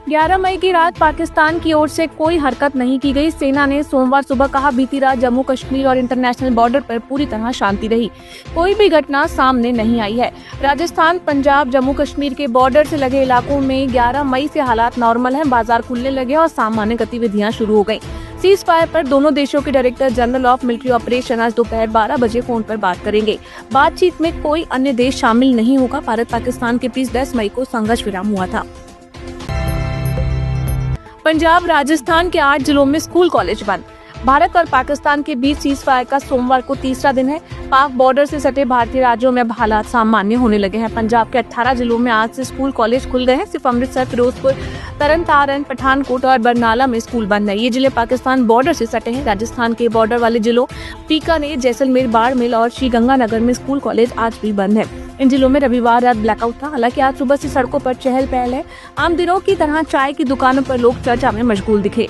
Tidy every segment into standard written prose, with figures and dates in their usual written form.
11 मई की रात पाकिस्तान की ओर से कोई हरकत नहीं की गई। सेना ने सोमवार सुबह कहा, बीती रात जम्मू कश्मीर और इंटरनेशनल बॉर्डर पर पूरी तरह शांति रही, कोई भी घटना सामने नहीं आई है। राजस्थान, पंजाब, जम्मू कश्मीर के बॉर्डर से लगे इलाकों में 11 मई से हालात नॉर्मल हैं। बाजार खुलने लगे और सामान्य गतिविधियां शुरू हो गयी। सीज फायर पर दोनों देशों के director general of military operation आज दोपहर 12 बजे फोन पर बात करेंगे। बातचीत में कोई अन्य देश शामिल नहीं होगा। भारत पाकिस्तान के बीच 10 मई को संघर्ष विराम हुआ था। पंजाब, राजस्थान के 8 जिलों में स्कूल कॉलेज बंद। भारत और पाकिस्तान के बीच सीज फायर का सोमवार को तीसरा दिन है। पाक बॉर्डर से सटे भारतीय राज्यों में अब हालात सामान्य होने लगे हैं। पंजाब के 18 जिलों में आज से स्कूल कॉलेज खुल गए हैं। सिर्फ अमृतसर, फिरोजपुर, तरन तारण, पठानकोट और बरनाला में स्कूल बंद है। ये जिले पाकिस्तान बॉर्डर से सटे हैं। राजस्थान के बॉर्डर वाले जिलों बीकानेर, जैसलमेर, बाड़मेर और श्रीगंगानगर में स्कूल कॉलेज आज भी बंद है। इन जिलों में रविवार रात ब्लैकआउट था। हालांकि आज सुबह से सड़कों पर चहल पहल है। आम दिनों की तरह चाय की दुकानों पर लोग चर्चा में मशगूल दिखे।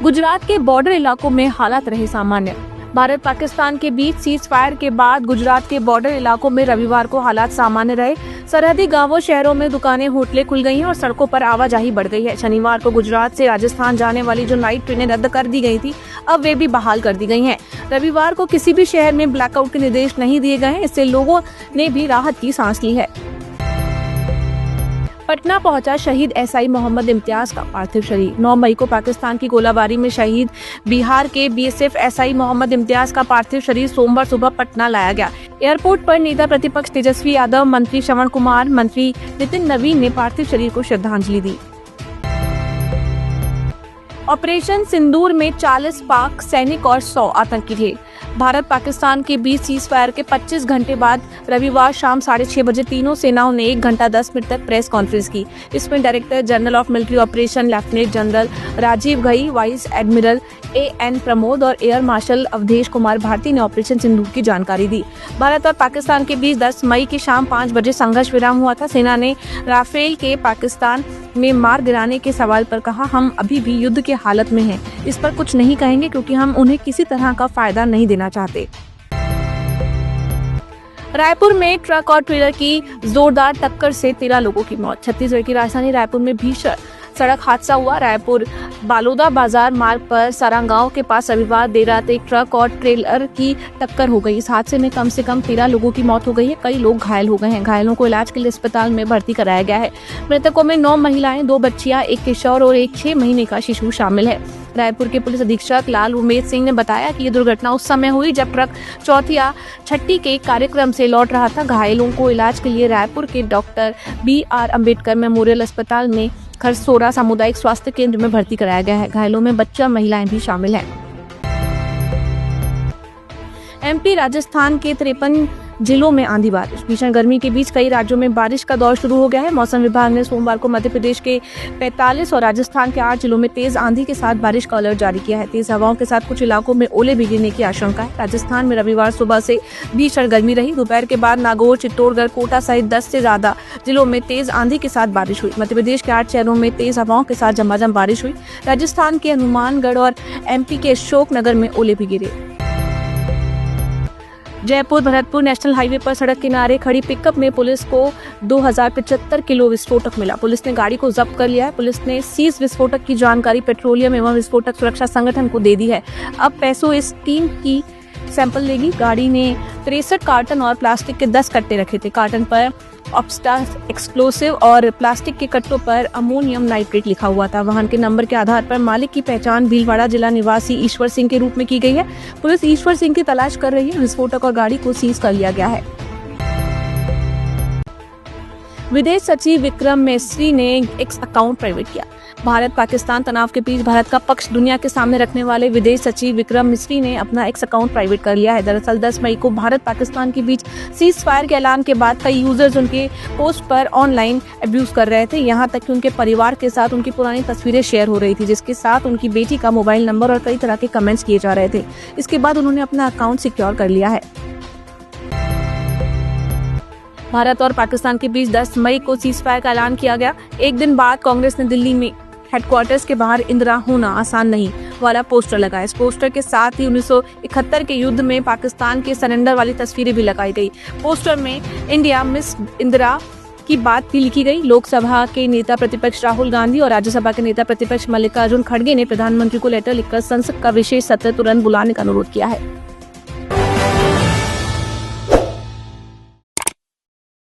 गुजरात के बॉर्डर इलाकों में हालात रहे सामान्य। भारत पाकिस्तान के बीच सीज फायर के बाद गुजरात के बॉर्डर इलाकों में रविवार को हालात सामान्य रहे। सरहदी गांवों, शहरों में दुकानें, होटलें खुल गई हैं और सड़कों पर आवाजाही बढ़ गई है। शनिवार को गुजरात से राजस्थान जाने वाली जो नाइट ट्रेनें रद्द कर दी गई थी, अब वे भी बहाल कर दी गई हैं। रविवार को किसी भी शहर में ब्लैकआउट के निर्देश नहीं दिए गए हैं। इससे लोगों ने भी राहत की सांस ली है। पटना पहुंचा शहीद एसआई मोहम्मद इम्तियाज का पार्थिव शरीर। 9 मई को पाकिस्तान की गोलाबारी में शहीद बिहार के बीएसएफ एसआई मोहम्मद इम्तियाज का पार्थिव शरीर सोमवार सुबह पटना लाया गया। एयरपोर्ट पर नेता प्रतिपक्ष तेजस्वी यादव, मंत्री श्रवण कुमार, मंत्री नितिन नवीन ने पार्थिव शरीर को श्रद्धांजलि दी। ऑपरेशन सिंदूर में 40 पाक सैनिक और 100 आतंकी ढेर। भारत पाकिस्तान के बीच सीज फायर के 25 घंटे बाद रविवार शाम 6:30 बजे तीनों सेनाओं ने 1 घंटा 10 मिनट तक प्रेस कॉन्फ्रेंस की। इसमें director general of military operation lieutenant general Rajiv Ghai, vice admiral A N Pramod और एयर मार्शल अवधेश कुमार भारती ने ऑपरेशन सिंदूर की जानकारी दी। भारत और पाकिस्तान के बीच 10 मई की शाम 5 बजे संघर्ष विराम हुआ था। सेना ने राफेल के पाकिस्तान में मार गिराने के सवाल पर कहा, हम अभी भी युद्ध की हालत में हैं। इस पर कुछ नहीं कहेंगे क्योंकि हम उन्हें किसी तरह का फायदा नहीं देना चाहते। रायपुर में ट्रक और ट्रेलर की जोरदार टक्कर से 13 लोगों की मौत। छत्तीसगढ़ की राजधानी रायपुर में भीषण सड़क हादसा हुआ। रायपुर बालोदा बाजार मार्ग पर सरागांव के पास रविवार देर रात एक ट्रक और ट्रेलर की टक्कर हो गई। इस हादसे में कम से कम 13 लोगों की मौत हो गई है। कई लोग घायल हो गए हैं। घायलों को इलाज के लिए अस्पताल में भर्ती कराया गया है। मृतकों में 9 महिलाएं, 2 बच्चियां, 1 किशोर और एक 6 महीने का शिशु शामिल है। रायपुर के पुलिस अधीक्षक लाल उमेद सिंह ने बताया कि ये दुर्घटना उस समय हुई जब ट्रक चौथी या छठी के कार्यक्रम से लौट रहा था। घायलों को इलाज के लिए रायपुर के डॉक्टर BR अम्बेडकर मेमोरियल अस्पताल में खरसोरा सामुदायिक स्वास्थ्य केंद्र में भर्ती कराया गया है। घायलों में बच्चा, महिलाएं भी शामिल हैं। MP, राजस्थान के 53 जिलों में आंधी बारिश। भीषण गर्मी के बीच कई राज्यों में बारिश का दौर शुरू हो गया है। मौसम विभाग ने सोमवार को मध्य प्रदेश के 45 और राजस्थान के 8 जिलों में तेज आंधी के साथ बारिश का अलर्ट जारी किया है। तेज हवाओं के साथ कुछ इलाकों में ओले भी गिरने की आशंका है। राजस्थान में रविवार सुबह से भीषण गर्मी रही। दोपहर के बाद नागौर, चित्तौड़गढ़, कोटा सहित 10 से ज्यादा जिलों में तेज आंधी के साथ बारिश हुई। मध्य प्रदेश के 8 शहरों में तेज हवाओं के साथ झमाझम बारिश हुई। राजस्थान के हनुमानगढ़ और MP के अशोकनगर में ओले भी गिरे। जयपुर भरतपुर नेशनल हाईवे पर सड़क किनारे खड़ी पिकअप में पुलिस को 2075 किलो विस्फोटक मिला। पुलिस ने गाड़ी को जब्त कर लिया है। पुलिस ने सीज विस्फोटक की जानकारी पेट्रोलियम एवं विस्फोटक सुरक्षा संगठन को दे दी है। अब पैसों इस टीम की सैंपल लेगी। गाड़ी ने 63 कार्टन और प्लास्टिक के 10 कट्टे रखे थे। कार्टन पर ऑब्स्टा एक्सप्लोसिव और प्लास्टिक के कट्टों पर अमोनियम नाइट्रेट लिखा हुआ था। वाहन के नंबर के आधार पर मालिक की पहचान भीलवाड़ा जिला निवासी ईश्वर सिंह के रूप में की गई है। पुलिस ईश्वर सिंह की तलाश कर रही है। विस्फोटक और गाड़ी को सीज कर लिया गया है। विदेश सचिव विक्रम मिस्री ने एक्स अकाउंट प्राइवेट किया। भारत पाकिस्तान तनाव के बीच भारत का पक्ष दुनिया के सामने रखने वाले विदेश सचिव विक्रम मिस्री ने अपना एक्स अकाउंट प्राइवेट कर लिया है। दरअसल 10 मई को भारत पाकिस्तान के बीच सीज फायर के ऐलान के बाद कई यूजर्स उनके पोस्ट पर ऑनलाइन अब्यूज कर रहे थे। यहाँ तक कि उनके परिवार के साथ उनकी पुरानी तस्वीरें शेयर हो रही थी, जिसके साथ उनकी बेटी का मोबाइल नंबर और कई तरह के कमेंट्स किए जा रहे थे। इसके बाद उन्होंने अपना अकाउंट सिक्योर कर लिया है। भारत और पाकिस्तान के बीच 10 मई को सीज फायर का ऐलान किया गया। एक दिन बाद कांग्रेस ने दिल्ली में हेडक्वार्टर्स के बाहर इंदिरा होना आसान नहीं वाला पोस्टर लगाया। इस पोस्टर के साथ ही 1971 के युद्ध में पाकिस्तान के सरेंडर वाली तस्वीरें भी लगाई गई। पोस्टर में इंडिया मिस इंदिरा की बात भी लिखी गई। लोकसभा के नेता प्रतिपक्ष राहुल गांधी और राज्यसभा के नेता प्रतिपक्ष मल्लिकार्जुन खड़गे ने प्रधानमंत्री को लेटर लिखकर संसद का विशेष सत्र तुरंत बुलाने का अनुरोध किया है।